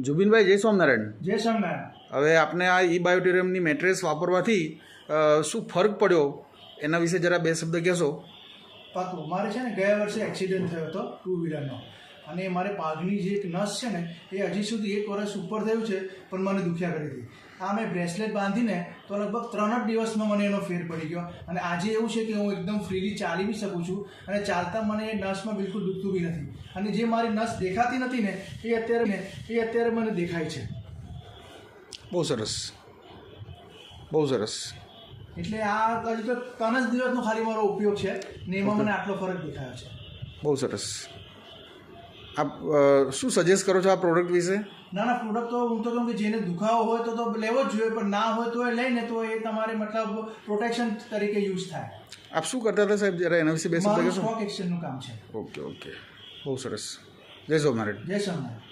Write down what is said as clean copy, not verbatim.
જુબિનભાઈ, જય સ્વામિનારાયણ. જય સ્વામિનારાયણ. હવે આપને આ ઈ બાયોટેરિયમની મેટ્રેસ વાપરવાથી શું ફરક પડ્યો એના વિશે જરા બે શબ્દ કહેશો? પાકું. મારે છે ને ગયા વર્ષે એક્સિડન્ટ થયો હતો 2 વ્હીલરનો, અને મારે પાઘની જે એક નસ છે ને એ હજી સુધી 1 વર્ષ ઉપર થયું છે પણ મને દુખ્યા કરી હતી. આ મેં બ્રેસલેટ બાંધીને તો લગભગ 3 જ દિવસમાં મને એનો ફેર પડી ગયો, અને આજે એવું છે કે હું એકદમ ફ્રીલી ચાલી બી શકું છું, અને ચાલતા મને એ નસમાં બિલકુલ દુખતું બી નથી. અને જે મારી નસ દેખાતી નથી ને એ અત્યારે મને દેખાય છે. બહુ સરસ, બહુ સરસ. એટલે આ હજી તો 3 જ દિવસનો ખાલી મારો ઉપયોગ છે ને એમાં મને આટલો ફરક દેખાયો છે. બહુ સરસ. આપ શું સજેસ્ટ કરો છો આ પ્રોડક્ટ વિશે? ના, પ્રોડક્ટ તો હું તો કહું કે જેને દુખાવો હોય તો લેવો જ જોઈએ, પણ ના હોય તો એ લઈને તો એ તમારે મતલબ પ્રોટેક્શન તરીકે યુઝ થાય. આપ શું કરતા હતા સાહેબ, જરા એના વિશે બે શબ્દ મારું કહેશો? સ્ટોક એક્સચેન્જનું કામ છે. ઓકે, બહુ સરસ. જય સ્વામિનારાયણ. જય સ્વામિનારાયણ.